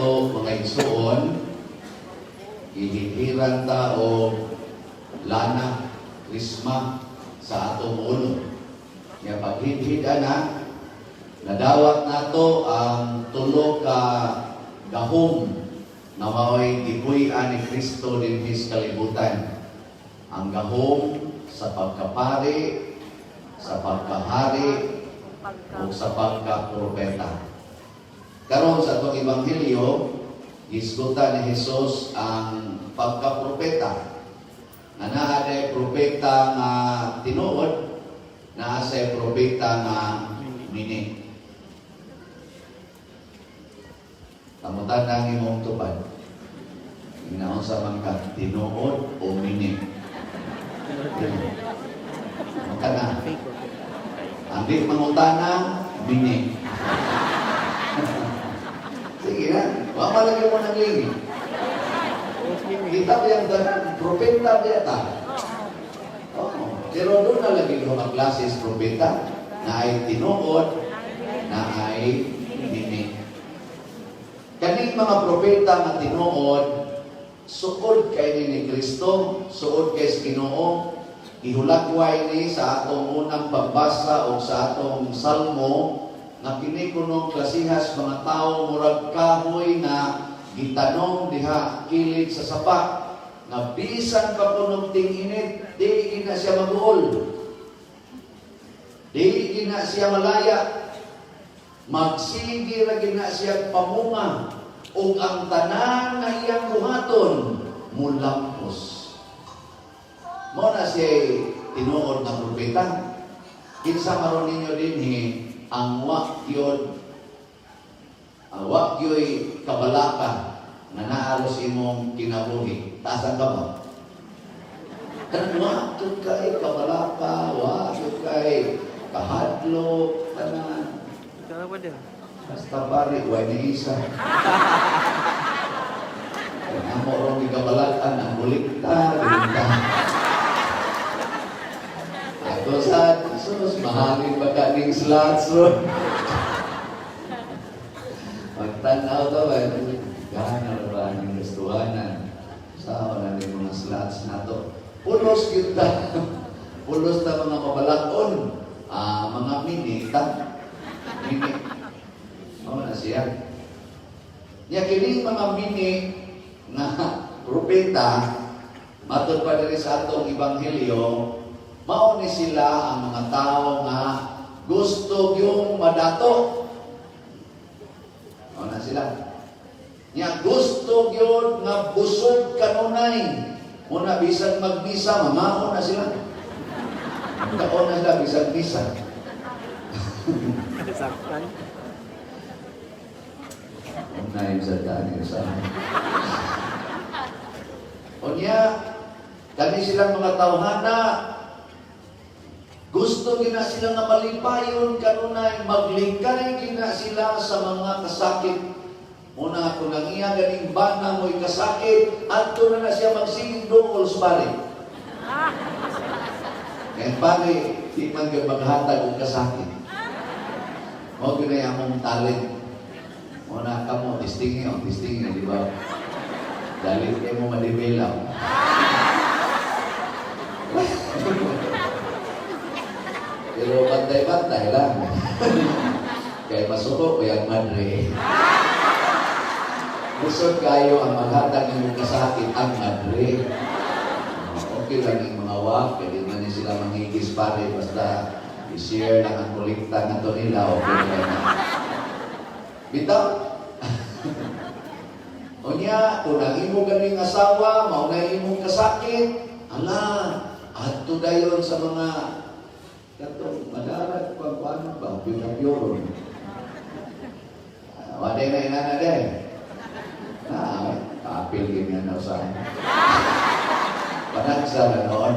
ato mga igsoon, ihihiran ta o lana, krisma sa atong ulo. Kaya paghihid na, nadawat nato ang tulo ka gahom na mao'y gipuy-an ni Kristo din his kalibutan. Ang gahom sa pagkapari, sa pagkahari, o sa pagkapropeta. Karon sa itong Ebanghelyo, gisgutan ni Jesus ang pagkapropeta. Na naa propeta nga tinuod, naa sa propeta nga mini. Kamutan ang imong tupad. Inaon sa mga tinuod o mini. Maka na. Ang di mangutana, mini. Sige na, mamalagay mo ng lingi. Kita ba yung danan? Propeta ba yata? Oo. Pero doon na lagi mga klases propeta na ay tinuod, na ay mini. Kaning mga propeta na tinuod, suod kay ni Kristo, suod kay Ginoo, ihulakway ni sa atong unang pagbasa o sa atong salmo, na kinikunong klasihas mga tao murag kahoy na gitanong diha kilid sa sapa, na bisan pa punong ting-init, di na siya mag-uol, di na siya malaya, magsigi ra na siya pamunga, ug ang tanan na iyang buhaton mulampos. Mo na siya tinuod na propeta. Kinsa maron ninyo dinhi ang wakyoy kabalaka na naaros imong kinabuhi. Taasan ka ba? Kanang wakyoy kay kabalaka, wakyoy kay kahadlok, tanan. Basta pari, huwag ni isa. Ang morong ikabalatan, ang bulikta. Ako sa Jesus, mahalin ba ka ning slots? Magtanaw to ba? Gana ba ang gustuhanan? Saan na rin mga slots na to? Pulos kita. Pulos na mga mabalakon. Mga minita. Mini. Oo na siya. Niya kining mga mini na propeta, matod pa rin sa atong Ebanghelyo, mauni sila ang mga tao nga gusto yung madato. O na sila. Nya gusto yun nga busog kanunay. Muna bisag magbisa, mamao na sila. Magkaon na sila bisag bisa. Saktan. Unay sa daan sa. O niya, kami silang mga tawhana, gusto gina sila nga malipayon kanunay, maglikay gina sila sa mga kasakit. Muna kung ang iya ganing bana mo'y kasakit, at na siya magsiging doon sa pare. Ngayon pare, di man kayo maghatag o kasakit. O ginay among talent. Muna ka mo, testingin, di ba? Dahil kayo mo madibelam. Pero bantay-bantay lang. Kaya masuko ko yung madre. Gusto kayo ang maghatag ng kasakit ang madre. Okay lang yung mga wak, pwede man sila manghigis pare, basta i-share lang ang kulikta na ito nila, okay lang na. Bitaw? O niya, kung ang imo ganing asawa, maunay imong kasakit, ala, ato dayon sa mga katong madarat pag paano ba, pinapyoron. Waday na inana day. Kaapil ganyan na usahan. Panagsa na noon.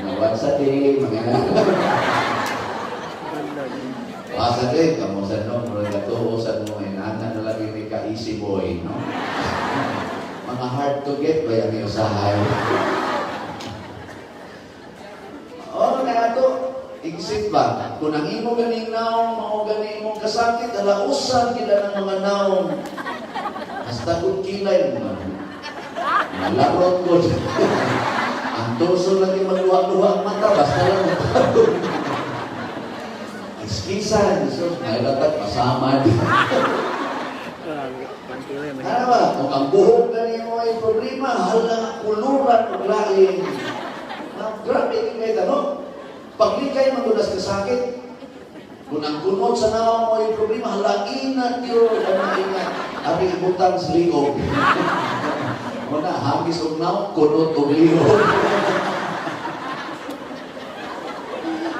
Nawad sa di, mga Asa din, kamusta no, mula gatuosan mo, inana na lagi ni ka-easy boy, no? Mga hard to get ba yung usahay? Oh, na ito, Isip ba, kung ang imo ganing naong, mao gani imong kasakit, alausan kita ng mga naong. Hasta kung kilay mo. Malarot ko. Ang torso lagi magluha-luha ang mata, basta lang matapos. Iskisan, so, nailatag pasamad. Ano ba? Kung ang buhok gani mo ay problema, hala, kuluran o laing. Grabe yung may tanong. Paglikay magulas ka sakit. Kung ang kunot sa nawa mo yung problema, hala, inat yun. Ano inat? Abi ibutang sa liog. Muna, hagis o nawa, kunot o liog.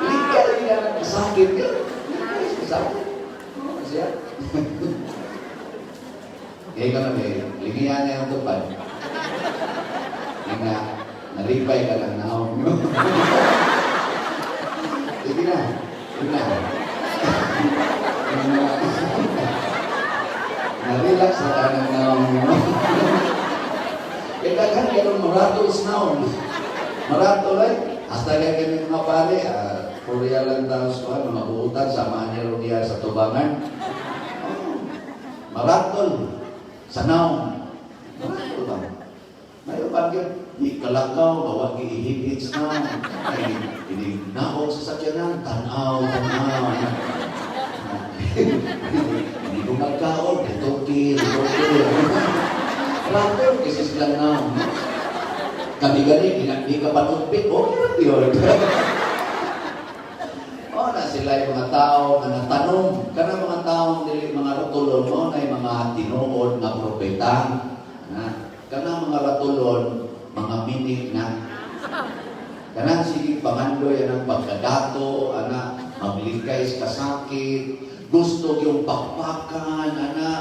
Likay ka ng sakit yun. Likay ka sakit. Ano siya? Kaya ka na may, lingiyan niya ang tupad. Nga, nalipay ka lang na ako. Sige na. Sige na. Nalilak sa kanang naong mo. Kaya kan kayo marato is naon. Marato lang. Hasta kaya kami mga pali, Korea lang daw sa mga buutan, samahan niya rin niya sa tubangan. Marato. Sa naong. Marato ba? Ngayon, bakit di kalakaw, bawag ihigit sa naong. Hindi naong sa sakyanan, tanaw. Hindi gumagkaon, ditokil. Rato, kasi silang naong. Kami-gani, di ka panutpit, okay yun. O na sila yung mga tao na natanong. Kanang mga taong dili mga ratulon mo na yung mga tinuod na propeta. Kanang mga ratulon, mga minik na. Kanang sige pangandoy ang pagkadato, maglikay sa kasakit, gusto yung pakpakan,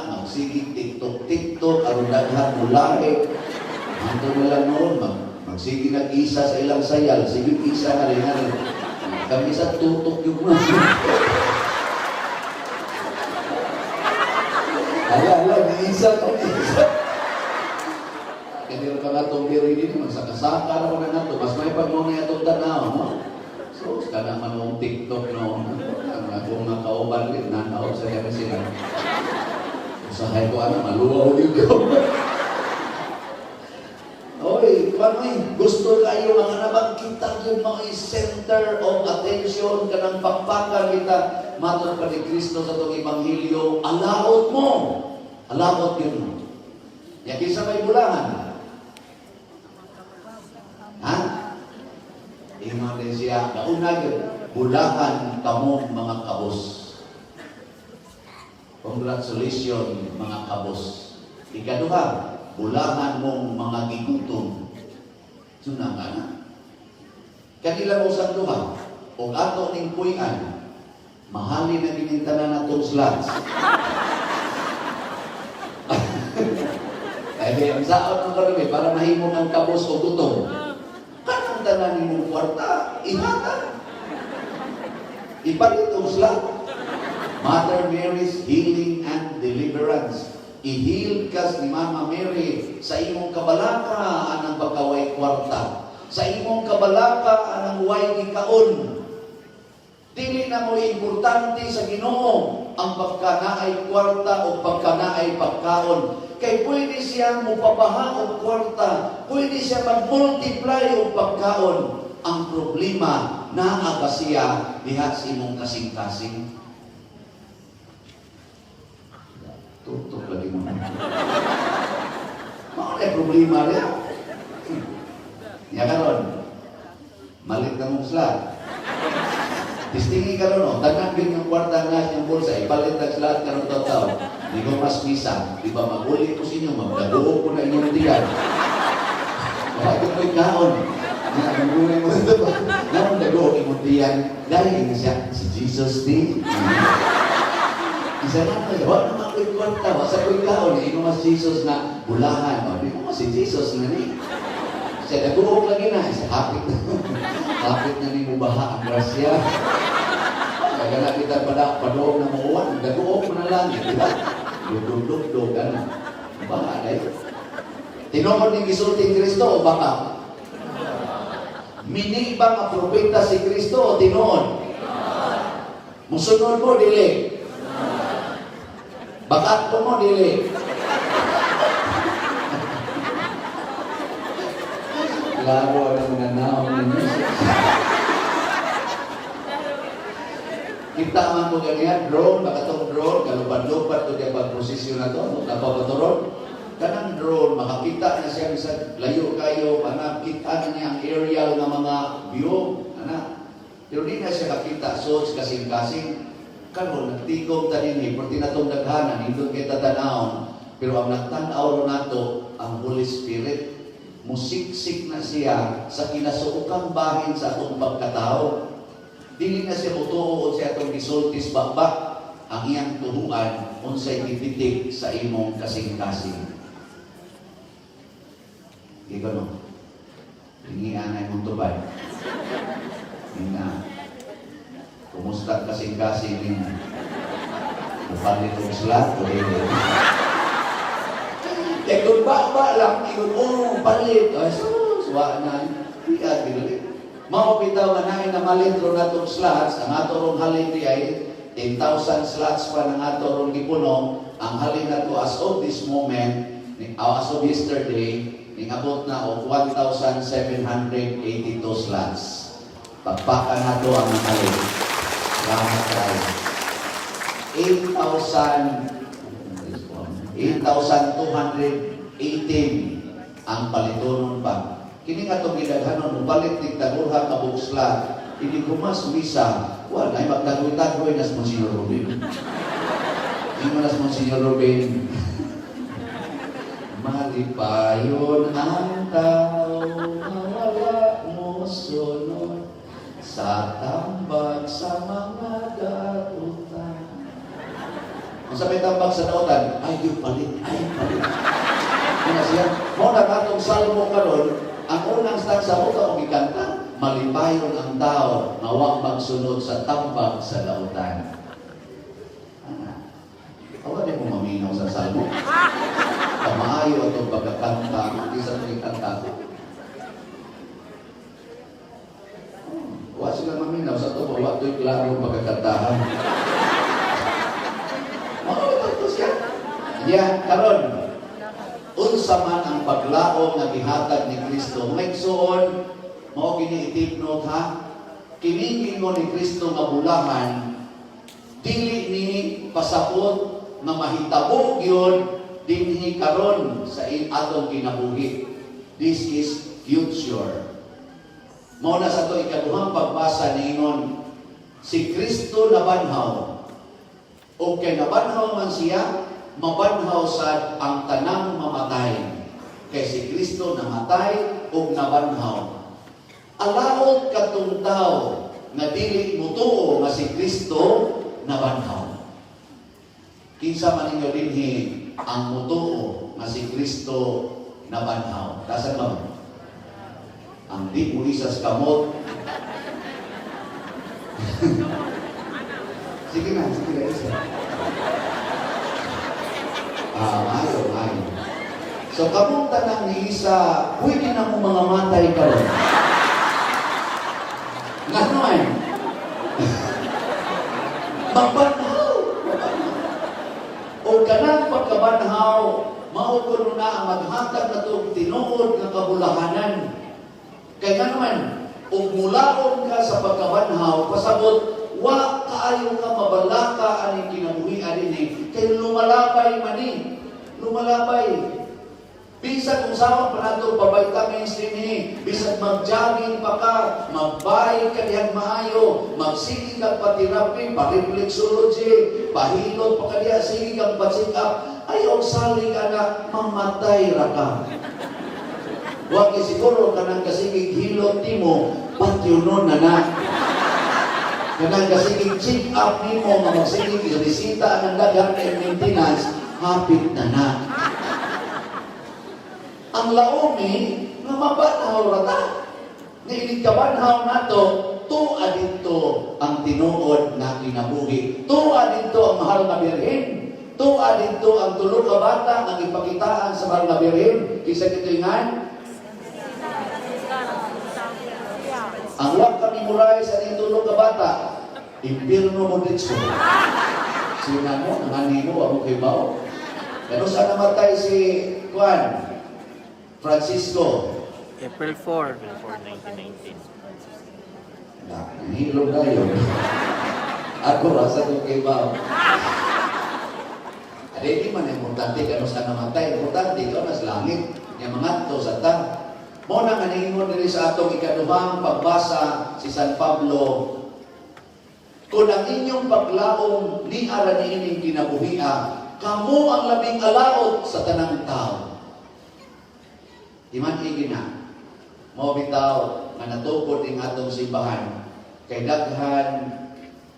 magsigig tiktok, aron daghan mulahe. Ito na lang noon, magsige nag-isa sa ilang sayal, sige isa na rin. Kami sa tutok yung mga. Ala, isa. Kaya ka nga itong piri din, magsakasaka na mga nato, mas may pagmuna itong tanaw, no? So, ka naman noong TikTok, no? Kung nakauban rin, nanaw sa kami sila. Usahay ko, maluwaw yun ko. Oy, panoy, gusto kayo mga nabagkita yung mga center of attention ka ng pakpakan kita matod pa ni Kristo sa itong Ebanghelyo, alaot mo. Alaot yun mo. Yakin sa may bulangan. Ha? Ingat din siya. Nauna yun, bulangan kamong mga kabos. Congratulations mga kabos. Ikaduha, bulangan mong mga gigutom. Suna nga na. Kanila mo sa duha, o ato ning puyan, mahalin na ginintanan na itong slots. Kaya ang saon ng karami, para mahimo ng kabos o gutom. Kanang tanan mong kwarta, ihatan. Ipalit itong slot. Mother Mary's Healing and Deliverance. I-heal kas ni Mama Mary sa imong kabalaka anang pagkaway kwarta. Sa imong kabalaka anang way gikaon. Dili na mo importante sa Ginoo ang pagkanaay kwarta o pagkanaay pagkaon. Kay pwede siya mupabaha og kwarta, pwede siya mag-multiply og pagkaon. Ang problema naa ba siya diha sa imong kasing-kasing? Tutok lagi mo. Mga problema rin. Ya karon, malit na mong slot. Tistingi ka ron, tanan din yung kwarta na siyang bulsa, ipalit ang slot karon tao. Di ko mas misa, di ba maguli ko sa inyo, magdabuo ko na inyong tiyan. Bakit mo'y kaon? Nagulay mo ito ba? Naman dago, imong tiyan. Dahil siya, si Jesus din. Isa na siya, wala naman ko'y kwarta, wasa ko'y kaon, ino mas Jesus na bulahan. Di mo si Jesus na ni. Siya, nagulong lagi na, isa hapit na. Hapit na ni mo baha ang grasya. Kaya na kita padoob na muuwan, nagulong mo na lang, di ba? Dugdug-dugdug, ano? Baha na yun. Tinukod ni gisulting Kristo o baka? Minibang ang propeta si Kristo o tinuod? Musunod mo, dili. Bakat mo, dili. Laro ang mga naong ninyo. Kita man mo ganyan, drone, baka itong drone, kalupad-lupad ito diya pag-prosesyon na ito, napapaturon. Kanang drone, makakita na siya, bisa layo kayo, kita na niya ang aerial ng mga view, pero di na siya kakita, so kasing-kasing, karon nagtigom tanin perti na itong daghanan, hindi kita tanawon, pero ang nagtanaw na ito, ang Holy Spirit, musiksik na siya sa kinasuukang bahin sa atong pagkatao. Dili na siya mutuo siya itong gisultis bakbak ang iyang tuhuan unsay gipitik sa imong kasing-kasing. Ikaw no? Hingian na imong tubay. Hinga. Kumusta kasing-kasing ninyo? Napalit ang slat o hindi? Kung ba lang, palit. Suwa na. Iyag, binulit. Maupitaw nga na malitro na itong slots, ang ato rong halin di ay 10,000 slots pa ng ato rong gipuno. Ang halin na to as of this moment, as of yesterday, abot na o 1,782 slots. Pagpakan na to ang halin. Salamat tayo. 8,218 ang palitonon pa. Kini nga itong gidaghanon, balik tigtagurha ka buksla, hindi ko mas misa, wala, ay magtagoy-tagoy nas Monsignor Rubin. Hindi mo nas Monsignor Rubin. Malipayon ang tao, mawala mo sunod, sa tambag sa mga dautan. Kung sabi tambag sa dautan, ay yung palit, ay palit. Kaya siya, mo na katong salmo karon, ang unang stanza mo ka kung ikanta, malipayon ang tao, mawag magsunod sa tambag sa lautan. Awa din mo maminaw sa salmo. Kamaayo itong pagkakanta, hindi sa ikanta ko. Huwag sila maminaw sa ito, bawa ito'y klarong pagkakantahan. Maulit ito siya. Yeah, karon. Unsa man ang paglaom nga gihatag ni Kristo. Maigsuon, mao kini i-take note ha. Kining ingon ni Kristo nga bulahan, dili ni pasabot nga mahitabo gyud dinhi karon sa atong kinabuhi. This is future. Mao na sa to ikaduhang pagbasa niingon, si Kristo nabanhaw. O kay nabanhaw man siya, mabanhaw sad ang tanang mamatay. Kay si Kristo namatay o nabanhaw. Alaot katong tao nga dili mutuo nga si Kristo nabanhaw. Kinsa man ninyo dinhi ang mutuo nga si Kristo nabanhaw. Tasan mo? Ang di mo isas kamot. Sige na, isa. Mayo. So, kapong tanang ni Isa, pwede na mo mga matay ka rin. Nga naman. Magbanhaw. O kanang pagkabanhaw, maukulo na ang maghatag na itong tinuod ng kabulahanan. Kaya nga naman, kung mulaon ka sa pagkabanhaw, pasabot, wa kaayo ka mabalaka aning kinabuhi anin kay lumalabay mani. Lumalabay. Bisan kung sama pa nato pavitamins dinhi, bisan mag-jogging pa ka, magbay ka diyan maayo, magsige ka pa therapy, pa-reflexology, pahilot pa ka diya, sige kang pa-check up, ayaw sali ka na, mamatay ra ka. Huwag siguro ka nang kasigig hilot nimo, patyunon na. Kanang kasigig check up nimo, nga magsigig resita ang daghang maintenance, hapit na. Ang laomi, nga mabanhaw rata. Nga inikabanhaw na to, tuwa dito ang tinuod na kinabuhi. Tuwa dito ang mahal na birhen. Tuwa dito ang tulog ka bata ang ipakitaan sa mahal na birhen. Kisa dito nga, ang wag kami muray sa itulog ka bata. Impirno mo dito. Sina mo, nangani mo, ako kay Bao. Ano saan namatay si Juan? Francisco. April 4. 1919. Nahilog na yun. Ako rasa ko kay Bao. Hindi man importante kano saan namatay. Importante ikaw na sa langit. Yung mga to sa tang. Mo na nga diri sa atong ikaduhang pagbasa si San Pablo. Kung ang inyong paglaom ni ara niining kinabuhia, kamo ang labing alaot sa tanang tao. Iman igina. Mo bitaw nga natukod ning atong simbahan kay daghan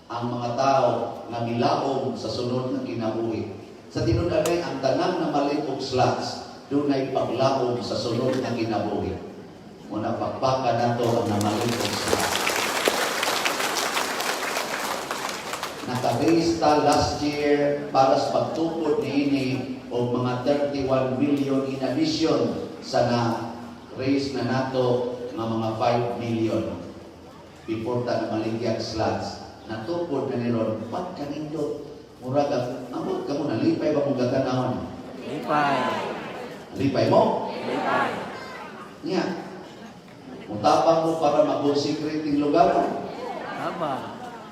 ang mga tao nga milaom sa sunod nga kinabuhi. Sa tinud-anay ang tanan na malipog slots, dunay paglaom sa sunod nga kinabuhi. Muna pagpaka nato ang namalipog slots. Nakarista last year para sa pagtukod niini o mga 31 million in addition sa na-raise na nato ng mga 5 million before ta na maligyan slots. Natukod na niron, pat kanindot. Murag amot ka mo, nalipay ba mong gatanahon? Lipay. Lipay mo? Lipay. Nya. Mutapang mo para mag-consecrate ng lugar. Aba.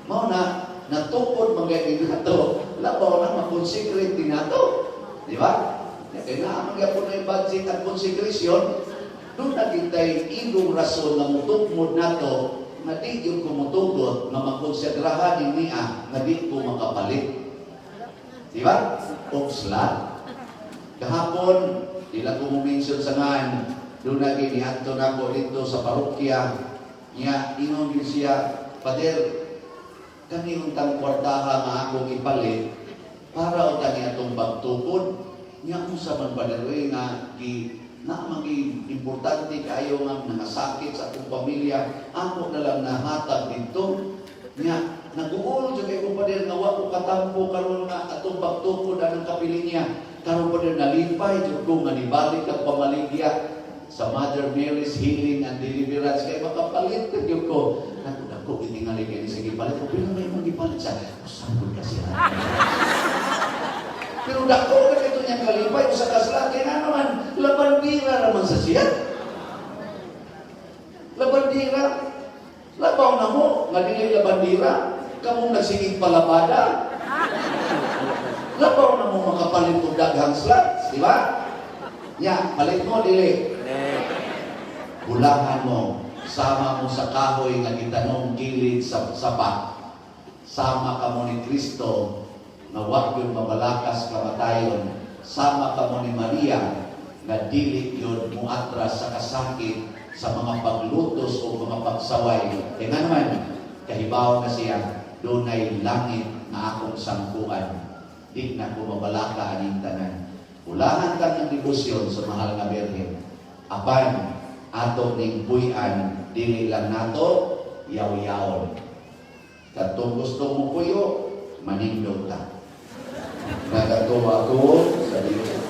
Mao na, natukod mga nato. Labaw na mag-consecrate din nato. Di ba? Kaya na, magyapon na yung budget at consecration, doon na kita'y idong rason na mutukmod nato na di yung kumutugot na magkonsedrahan din niya na di ko makapalit. Di ba? Oxla. Kahapon, ila ko mention sa ngan, doon na ginihanto na ko dito sa parokya, niya, inon din siya, Pader, kani untang kwartaha nga akong ipalit, para utang atong pagtukod, niya kung sa man Pader, nga, na maging importante kayo nga nangasakit sa akong pamilya, ako na lang nahatag dito, niya, nag-uul dyan kayo pa din, nawa ko katampo karon nga atong pagtukod anong kapiling niya. Karon pa din nalipay, dyan ko nga nibalik ang pamaligya sa Mother Mary's Healing and Deliverance. Kaya makapalit na dyan ko. Naku, hindi nga ligyan sa gipalit ko. Pero may mga gipalit siya. Usapod kasi yan. Pero dako ka ito niyang kalipay o sa kasla. Kaya nga naman, labandira naman sa siya. Labandira. Labaw na mo, nga dili labandira, kamong nagsigig palabada. Labaw na mo makapalit og daghang slots, di ba? Ya, palit mo dili. Bulahan mo, sama mo sa kahoy nga gitanong gilid sa sapa. Sama ka mo ni Kristo nga wa gyud mabalakas kamatayon. Sama ka mo ni Maria nga dili gyud muatras sa kasakit sa mga paglutos o mga pagsaway. Kaya nga naman, kahibaw na siya, doon ay langit na akong sangkuan. Di na ko mabalaka aning tanan. Ulahan ka ng debosyon sa mahal na Birhen. Apan, ato ning buyan, dili lang nato, yaw-yawon. Katong gusto mo puyo, manindog ka. Nagatuwa ko sa Diyos